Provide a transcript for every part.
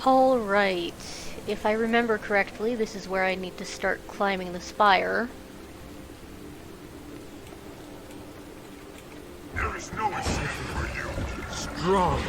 Alright. If I remember correctly, this is where I need to start climbing the spire. There is no escape for you. Strong.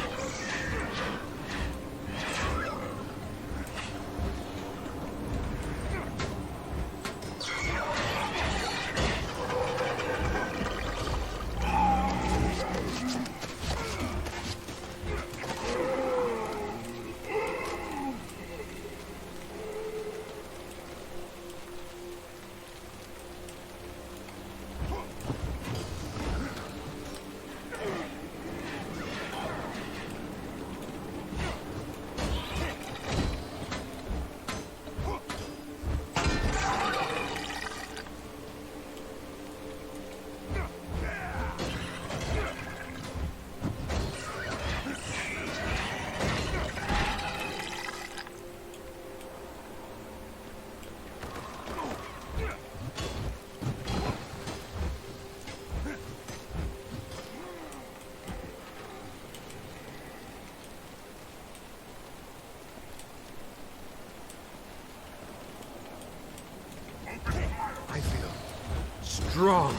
I feel strong.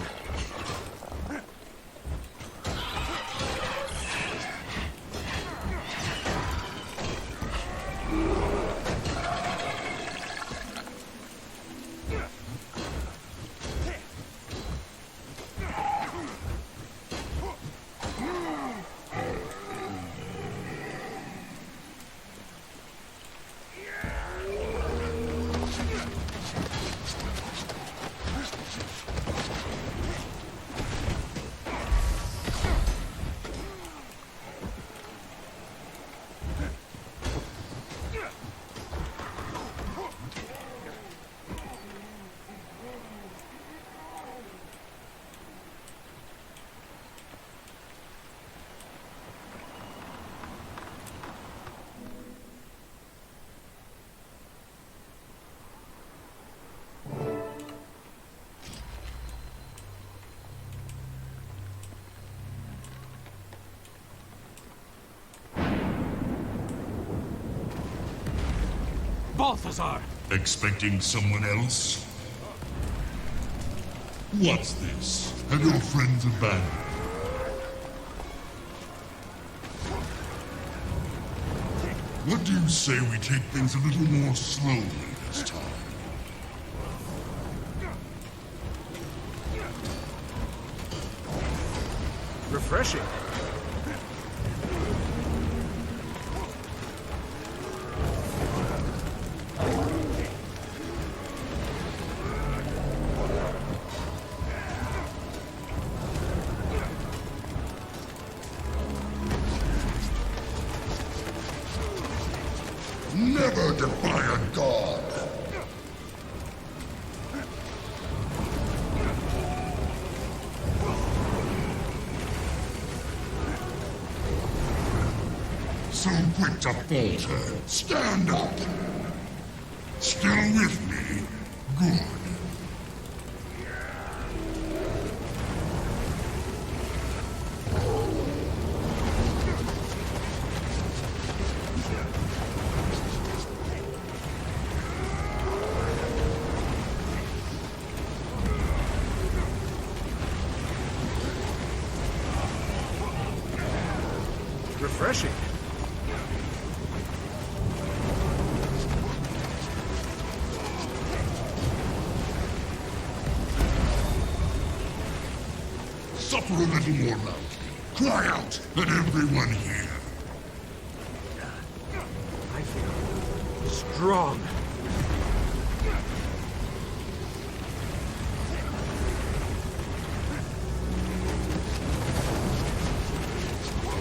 Balthazar! Expecting someone else? What's this? Have your friends abandoned? What do you say we take things a little more slowly this time? Refreshing. Never defy a god! So quick to falter. Stand up! Still with me? Good. Refreshing. Suffer a little more loudly. Cry out, let everyone hear. I feel strong.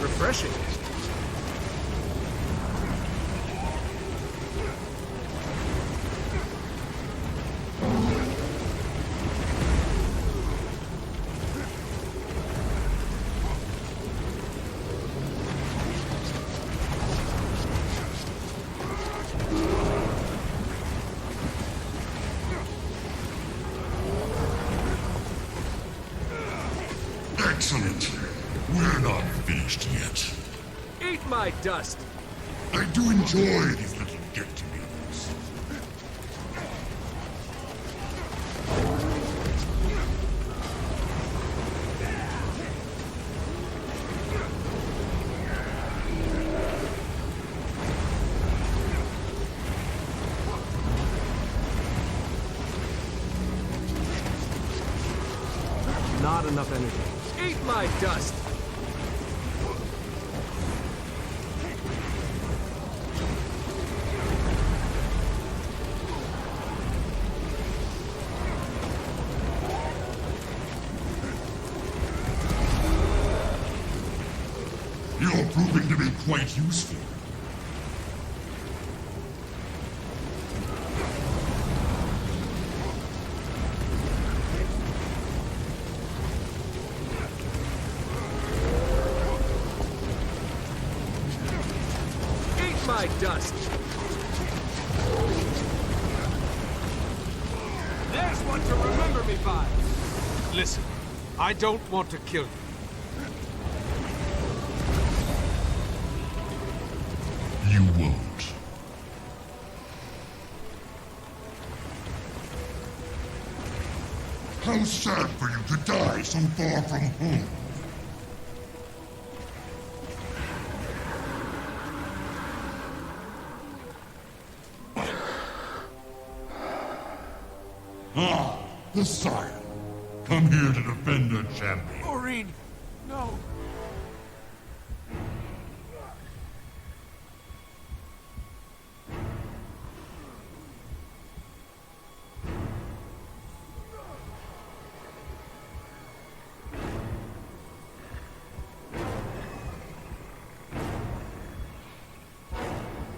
Refreshing. Excellent. We're not finished yet. Eat my dust! I do enjoy these little get-togethers. Not enough energy. Eat my dust! You're proving to be quite useful. Eat my dust! There's one to remember me by! Listen, I don't want to kill you. You won't. How sad for you to die so far from home. Ah, the Scion. Come here to defend our champion. Maureen, no.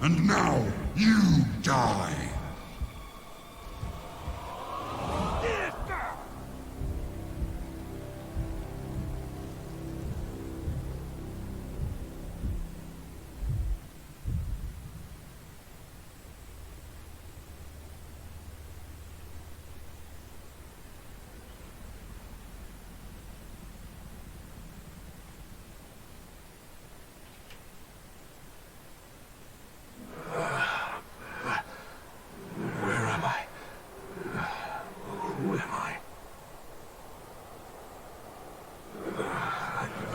And now, you die. Where am I? Who am I?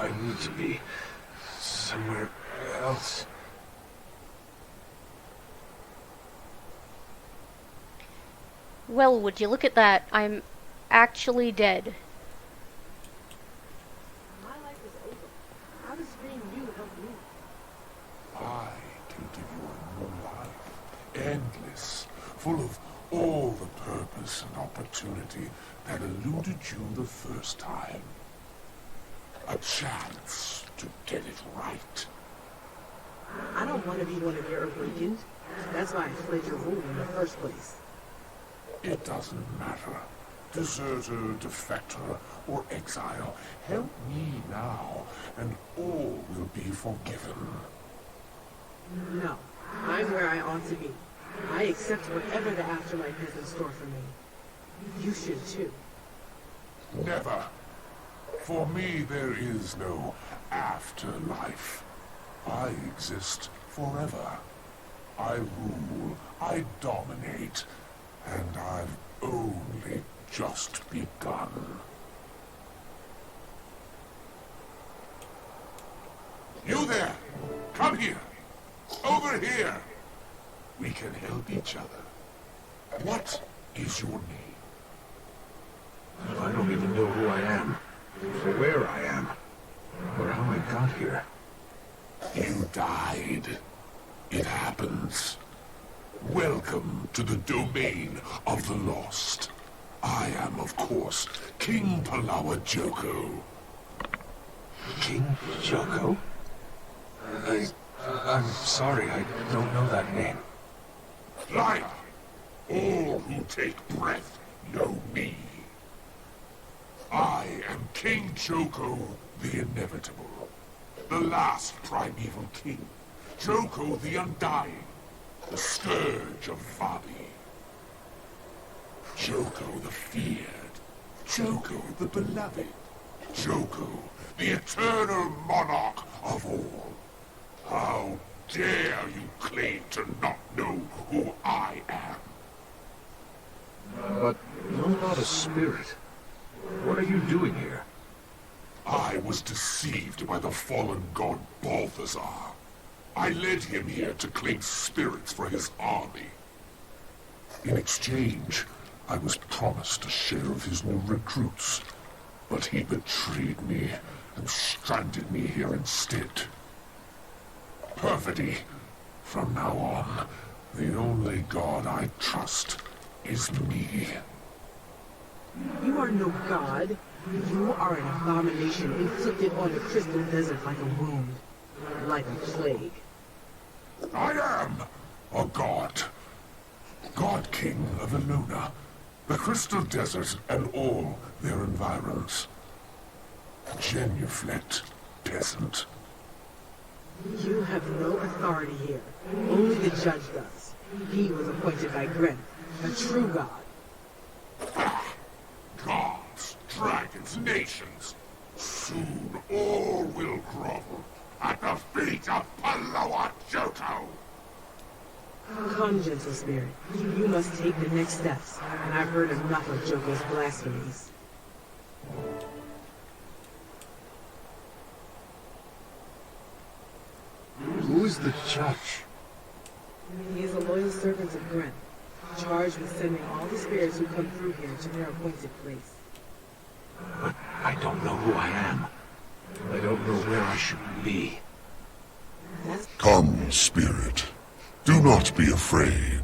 I need to be somewhere else. Well, would you look at that? I'm actually dead. My life is over. How does being you help me? I can give you a new life, endless, full of all the purpose and opportunity that eluded you the first time. A chance to get it right. I don't want to be one of your Earthlings. That's why I fled your rule in the first place. It doesn't matter. Deserter, defector, or exile, help me now, and all will be forgiven. No, I'm where I ought to be. I accept whatever the afterlife has in store for me. You should too. Never. For me, there is no afterlife. I exist forever. I rule, I dominate, and I've only just begun. You there! Come here! Over here! We can help each other. What is your name? I don't even know who I am, or where I am, or how I got here. You died. It happens. Welcome to the domain of the lost. I am, of course, King Palawa Joko. King Joko? I'm sorry, I don't know that name. Liar! All who take breath know me. I am King Joko, the Inevitable. The last primeval king. Joko the Undying. The scourge of Vabi. Joko the feared. Joko the beloved. Joko, the eternal monarch of all. How dare you spirit. What are you doing here? I was deceived by the fallen god Balthazar. I led him here to claim spirits for his army. In exchange, I was promised a share of his new recruits, but he betrayed me and stranded me here instead. Perfidy. From now on, the only god I trust is me. You are no god. You are an abomination inflicted on the Crystal Desert like a wound, like a plague. I am a god. God King of Eluna, the Crystal Desert and all their environs. Genuflect, peasant. You have no authority here. Only the judge does. He was appointed by Gren, a true god. Gods, dragons, nations. Soon all will grovel at the feet of Paloa Johto. Come, gentle spirit. You must take the next steps, and I've heard enough of Joko's blasphemies. Who is the judge? He is a loyal servant of Gren, charged with sending all the spirits who come through here to their appointed place. But I don't know who I am. I don't know where I should be. Come, spirit. Do not be afraid.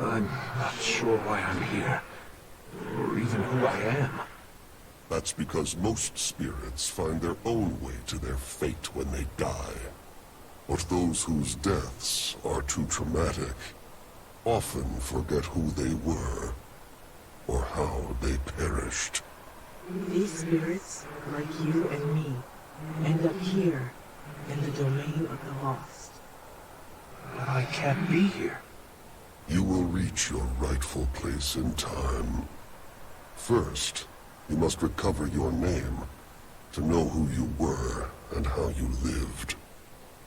I'm not sure why I'm here, or even who I am. That's because most spirits find their own way to their fate when they die. But those whose deaths are too traumatic often forget who they were, or how they perished. These spirits, like you and me, end up here, in the domain of the lost. But I can't be here. You will reach your rightful place in time. First, you must recover your name, to know who you were and how you lived.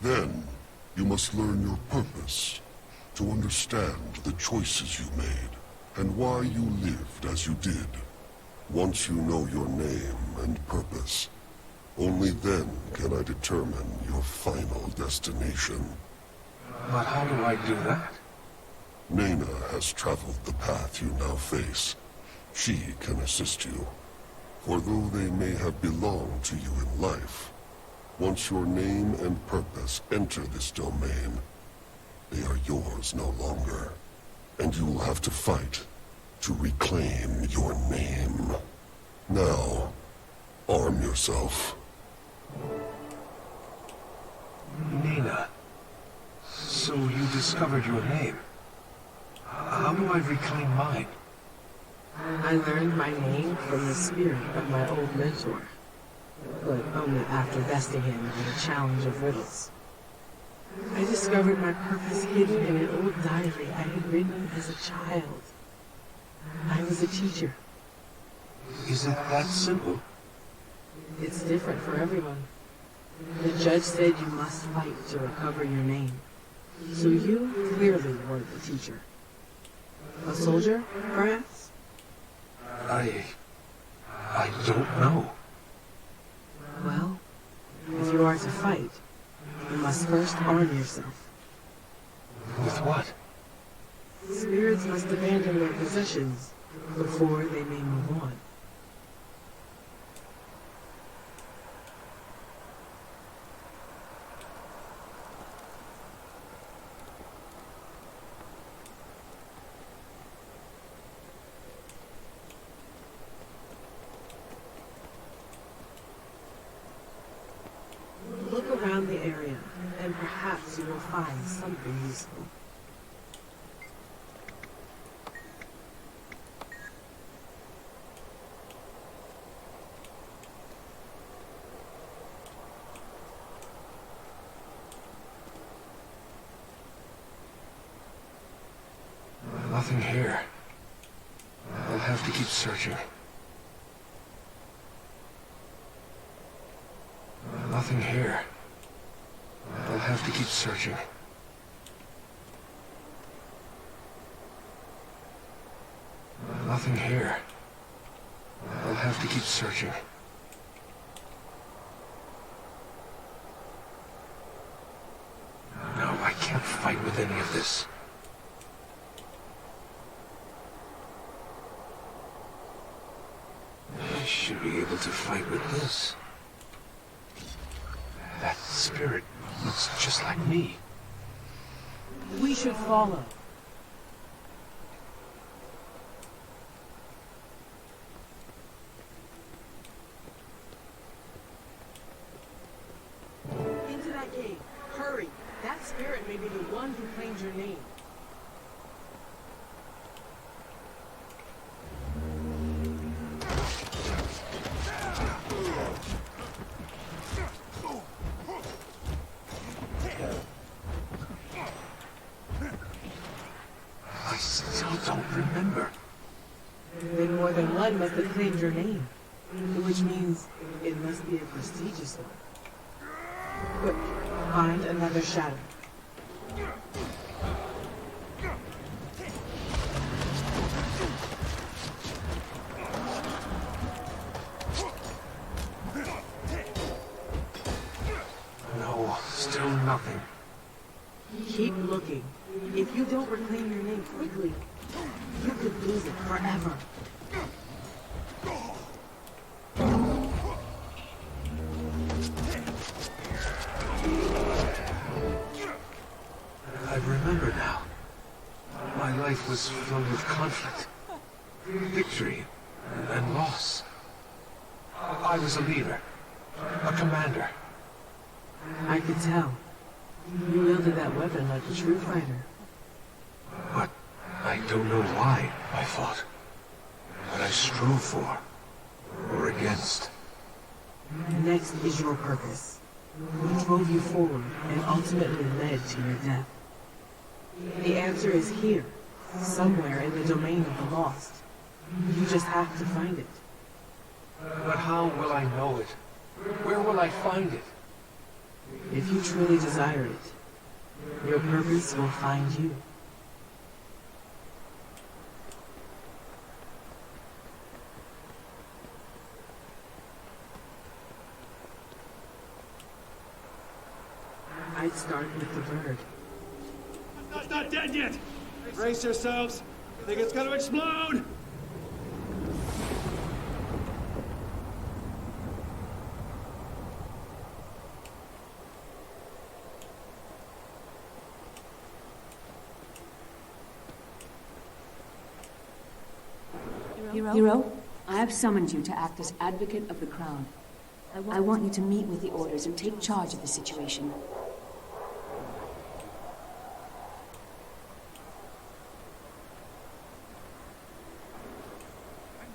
Then, you must learn your purpose, to understand the choices you made, and why you lived as you did. Once you know your name and purpose, only then can I determine your final destination. But how do I do that? Nena has traveled the path you now face. She can assist you. For though they may have belonged to you in life, once your name and purpose enter this domain, they are yours no longer. And you will have to fight to reclaim your name. Now, arm yourself. Nena. So you discovered your name. How do I reclaim mine? I learned my name from the spirit of my old mentor, but only after besting him in a challenge of riddles. I discovered my purpose hidden in an old diary I had written as a child. I was a teacher. Is it that simple? It's different for everyone. The judge said you must fight to recover your name. So you clearly weren't the teacher. A soldier, perhaps? I don't know. Well, if you are to fight, you must first arm yourself. With what? Spirits must abandon their possessions before they may move on. Look around the area, and perhaps you will find something useful. Nothing here. I'll have to keep searching. Nothing here. I'll have to keep searching. Nothing here. I'll have to keep searching. No, I can't fight with any of this. I should be able to fight with this. That spirit looks just like me. We should follow. Into that cave. Hurry. That spirit may be the one who claimed your name. I still don't remember. Then more than one must have claimed your name. Which means it must be a prestigious one. Quick, find another shadow. No, still nothing. Keep looking. If you don't reclaim your name quickly, you could lose it forever. I remember now. My life was filled with conflict, victory, and loss. I was a leader, a commander. I could tell. You wielded that weapon like a true fighter. But I don't know why I fought. What I strove for, or against. Next is your purpose. What drove you forward and ultimately led to your death? The answer is here, somewhere in the domain of the lost. You just have to find it. But how will I know it? Where will I find it? If you truly desire it, your purpose will find you. I'd start with the bird. It's not dead yet! Brace yourselves! I think it's gonna explode! Hero, I have summoned you to act as advocate of the Crown. I want you to meet with the Orders and take charge of the situation.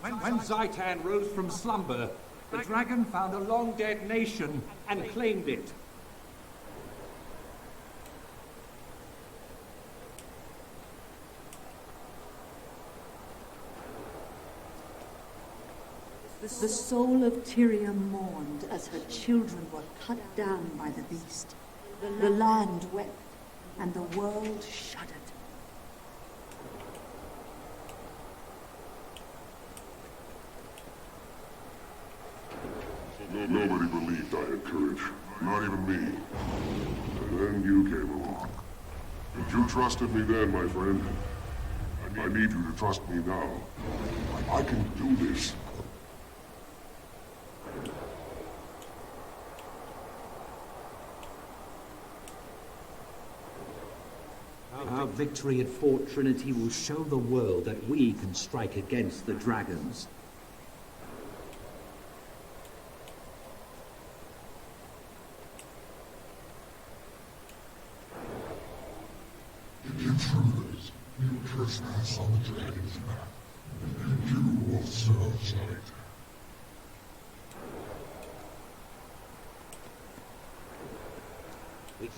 When Zhaitan rose from slumber, the dragon found a long-dead nation and claimed it. The soul of Tyria mourned as her children were cut down by the beast. The land wept, and the world shuddered. Nobody believed I had courage. Not even me. And then you came along. And you trusted me then, my friend. I need you to trust me now. I can do this. Our victory at Fort Trinity will show the world that we can strike against the dragons. If you intruders, you trespass on the dragon's map, and you will serve Zhaitan.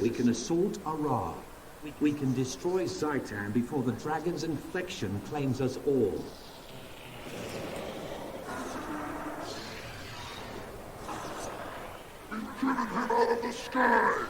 We can assault Arah. We can destroy Zhaitan before the dragon's infection claims us all. Driven him out of the sky!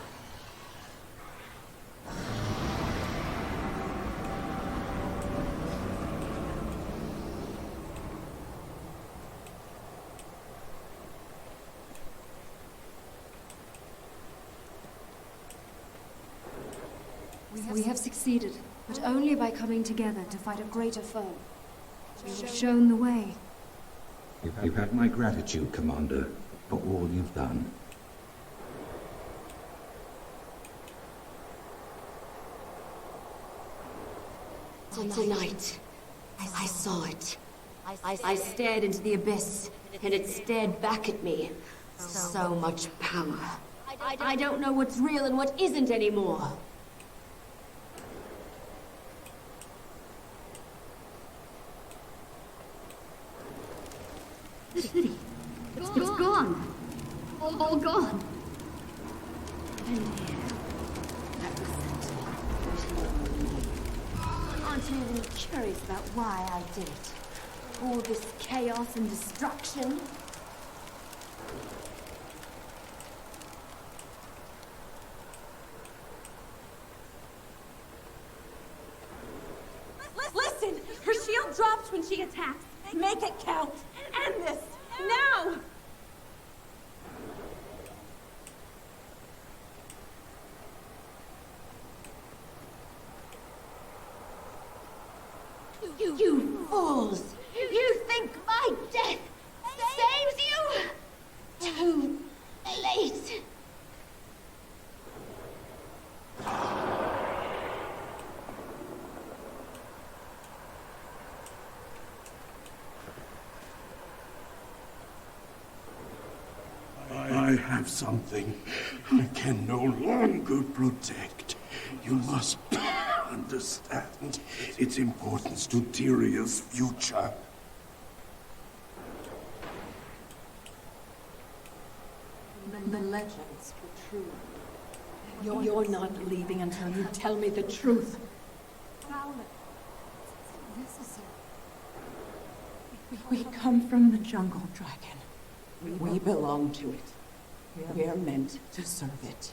We have succeeded, but only by coming together to fight a greater foe. You have shown the way. You have my gratitude, Commander, for all you've done. Tonight, I saw it. I stared into the abyss, and it stared back at me. So much power. I don't know what's real and what isn't anymore. The city. It's gone. All gone. Aren't you even curious about why I did it? All this chaos and destruction? Listen! Her shield drops when she attacks. Make it count. End this. Now! You fools! You think my death saves you? Too late! I have something I can no longer protect. You must understand its importance to Tyria's future. The legends were true. You're not leaving until you tell me the truth. We come from the jungle, dragon. We belong to it. We're meant to serve it.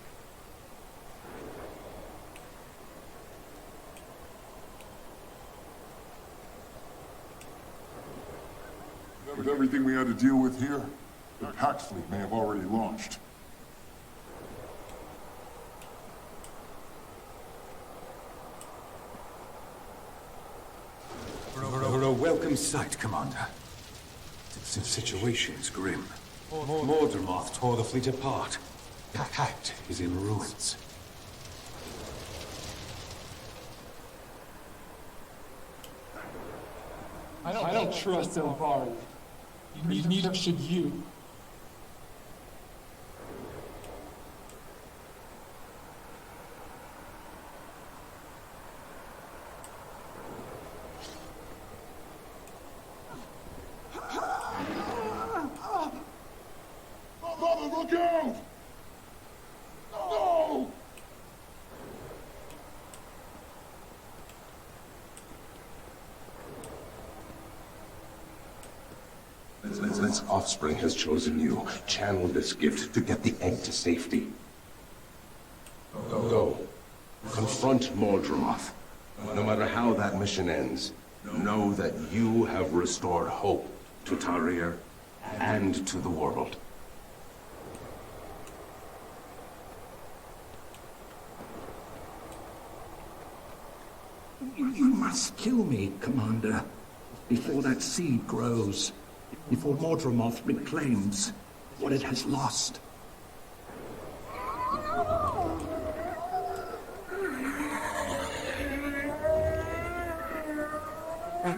With everything we had to deal with here, the Pact fleet may have already launched. A welcome sight, Commander. The situation's grim. Mordramoth tore the fleet apart. The Pact is in ruins. I don't trust Elvari. Neither should you. Mother, look out! No! Its offspring has chosen you. Channel this gift to get the egg to safety. Go. Confront Mordramoth. No matter how that mission ends, know that you have restored hope to Tarir and to the world. You must kill me, Commander, before that seed grows. Before Mordramoth reclaims what it has lost.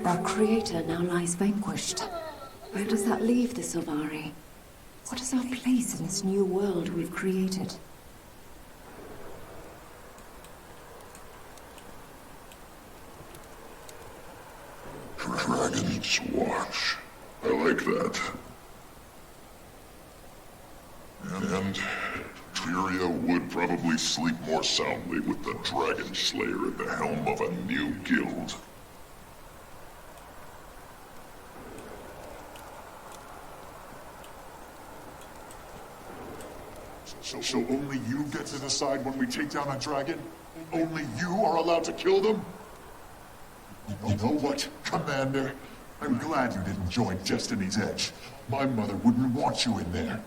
Our creator now lies vanquished. Where does that leave the Sylvari? What is our place in this new world we've created? Dragon's Watch. I like that. And Tyria would probably sleep more soundly with the Dragon Slayer at the helm of a new guild. So only you get to decide when we take down a dragon? Only you are allowed to kill them? You know what, Commander? I'm glad you didn't join Destiny's Edge. My mother wouldn't want you in there.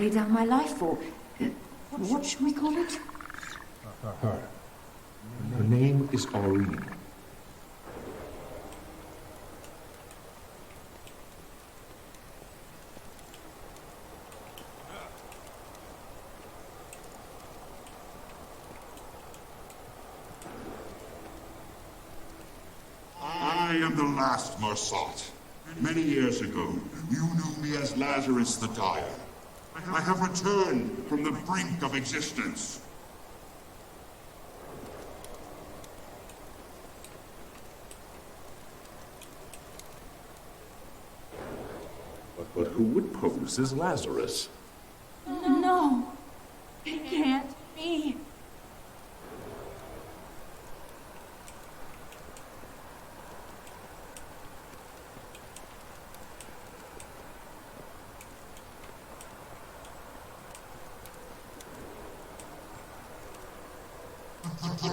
lay down my life for. What should we call it? Her. Her name is Aurene. I am the last Marsat. Many years ago, you knew me as Lazarus the Dire. I have returned from the brink of existence. But who would pose as Lazarus? No, it can't be.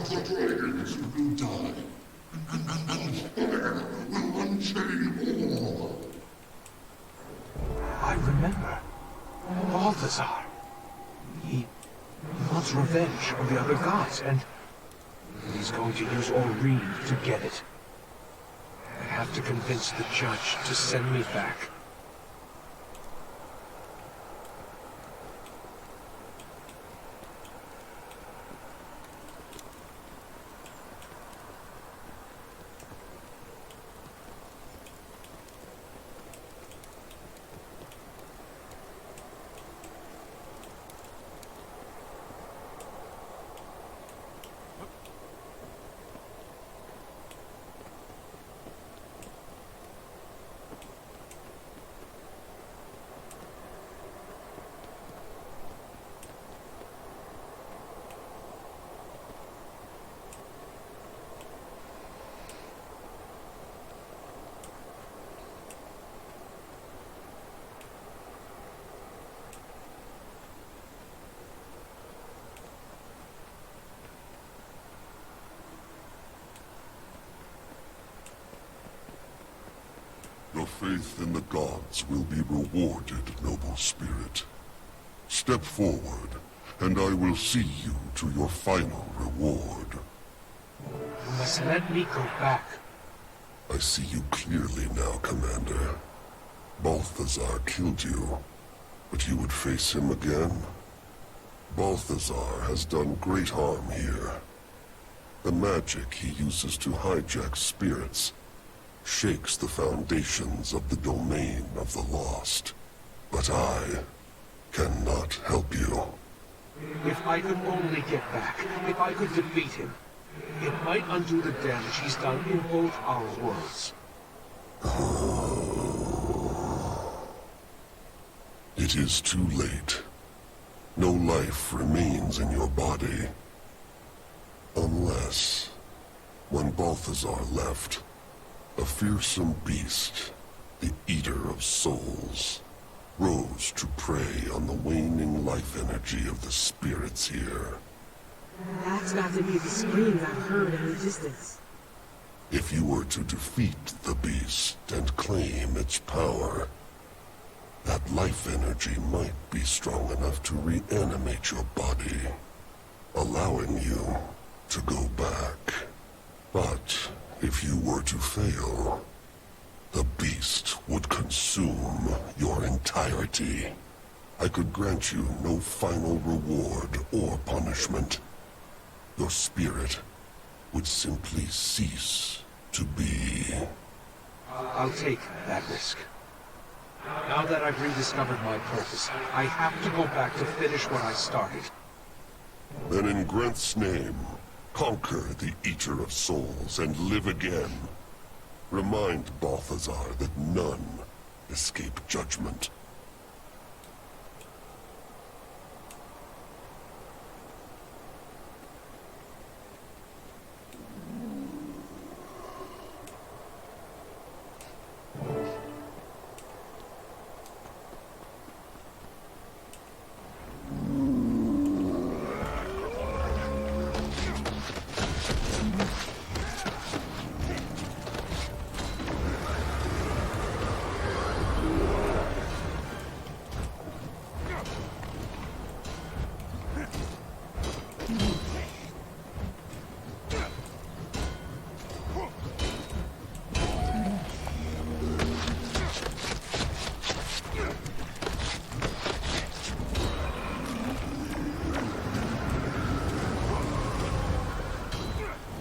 The dragons will die, and fire will unchain all. I remember. Balthazar. He wants revenge of the other gods, and he's going to use Aurene to get it. I have to convince the judge to send me back. Your faith in the gods will be rewarded, noble spirit. Step forward, and I will see you to your final reward. You must let me go back. I see you clearly now, Commander. Balthazar killed you, but you would face him again? Balthazar has done great harm here. The magic he uses to hijack spirits shakes the foundations of the domain of the lost. But I cannot help you. If I could only get back, if I could defeat him, it might undo the damage he's done in both our worlds. It is too late. No life remains in your body. Unless, when Balthazar left, a fearsome beast, the Eater of Souls, rose to prey on the waning life energy of the spirits here. That's got to be the screams I've heard in the distance. If you were to defeat the beast and claim its power, that life energy might be strong enough to reanimate your body, allowing you to go back. But if you were to fail, the beast would consume your entirety. I could grant you no final reward or punishment. Your spirit would simply cease to be. I'll take that risk. Now that I've rediscovered my purpose, I have to go back to finish what I started. Then in Grenth's name, conquer the Eater of Souls and live again. Remind Balthazar that none escape judgment.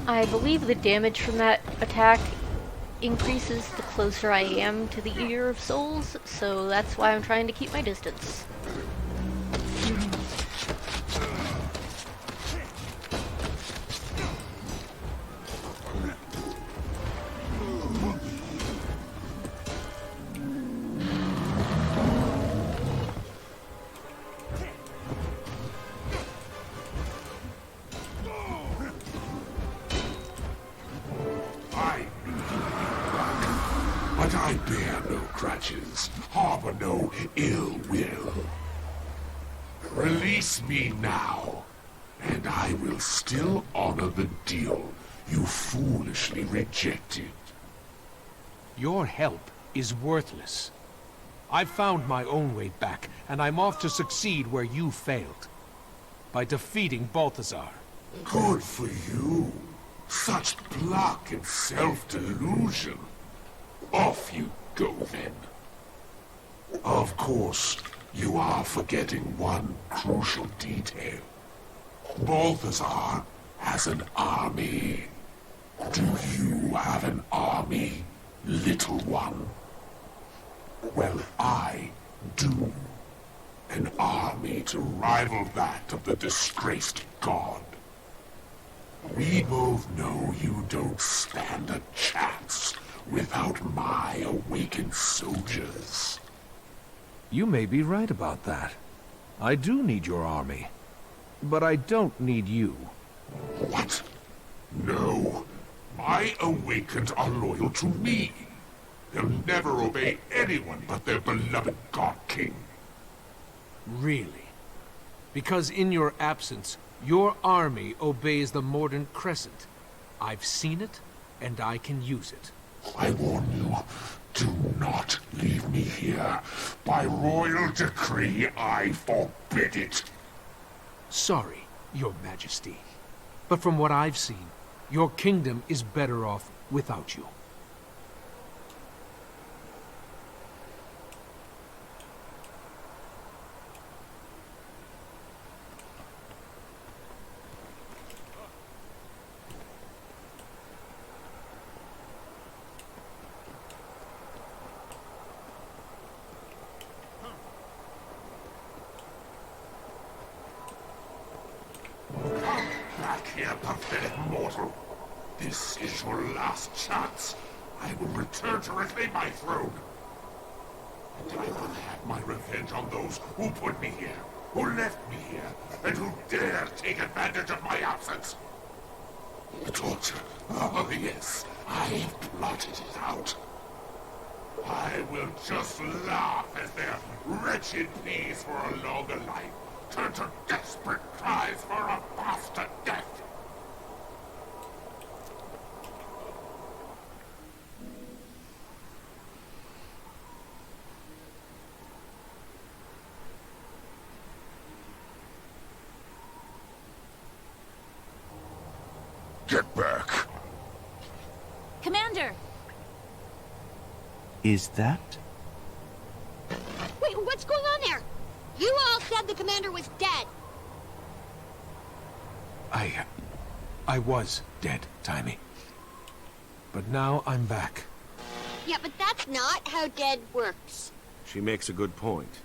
I believe the damage from that attack increases the closer I am to the Eater of Souls, so that's why I'm trying to keep my distance. But I bear no grudges, harbor no ill will. Release me now, and I will still honor the deal you foolishly rejected. Your help is worthless. I've found my own way back, and I'm off to succeed where you failed. By defeating Balthazar. Good for you. Such pluck and self-delusion. Off you go, then. Of course, you are forgetting one crucial detail. Balthazar has an army. Do you have an army, little one? Well, I do. An army to rival that of the disgraced god. We both know you don't stand a chance without my awakened soldiers. You may be right about that. I do need your army. But I don't need you. What? No. My awakened are loyal to me. They'll never obey anyone but their beloved God King. Really? Because in your absence, your army obeys the Mordant Crescent. I've seen it, and I can use it. I warn you, do not leave me here. By royal decree, I forbid it. Sorry, Your Majesty. But from what I've seen, your kingdom is better off without you. Back here, pathetic mortal. This is your last chance. I will return to reclaim my throne. And I will have my revenge on those who put me here, who left me here, and who dare take advantage of my absence. The torture. Oh, yes. I have plotted it out. I will just laugh as their wretched pleas for a longer life turn to desperate cries for a faster death. Get back. Commander! Is that? Wait, what's going on there? You all said the commander was dead. I was dead, Taimi. But now I'm back. Yeah, but that's not how dead works. She makes a good point.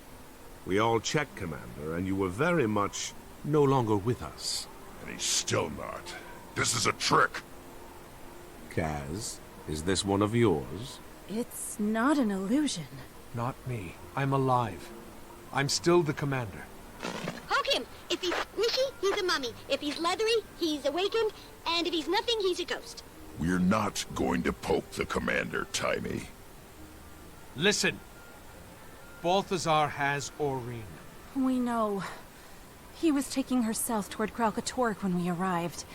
We all checked, Commander, and you were very much no longer with us. And he's still not. This is a trick. Kaz, is this one of yours? It's not an illusion. Not me. I'm alive. I'm still the commander. Poke him! If he's squishy, he's a mummy. If he's leathery, he's awakened. And if he's nothing, he's a ghost. We're not going to poke the commander, Taimi. Listen! Balthazar has Aurene. We know. He was taking her south toward Kralkatork when we arrived.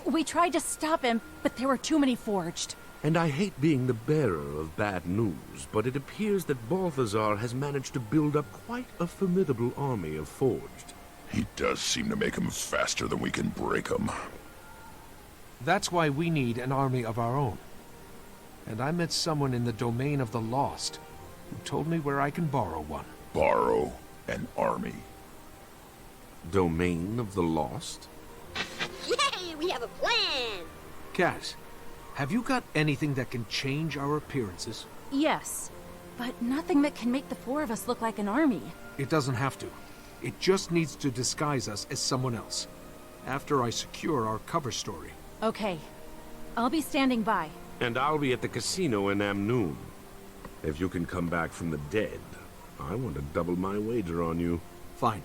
We tried to stop him, but there were too many forged. And I hate being the bearer of bad news, but it appears that Balthazar has managed to build up quite a formidable army of forged. He does seem to make them faster than we can break them. That's why we need an army of our own. And I met someone in the domain of the Lost who told me where I can borrow one. Borrow an army? Domain of the Lost? Yay! We have a plan! Cat, have you got anything that can change our appearances? Yes, but nothing that can make the four of us look like an army. It doesn't have to. It just needs to disguise us as someone else. After I secure our cover story. Okay. I'll be standing by. And I'll be at the casino in Amnoon. If you can come back from the dead, I want to double my wager on you. Fine.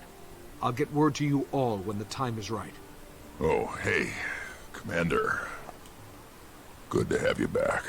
I'll get word to you all when the time is right. Oh, hey, Commander. Good to have you back.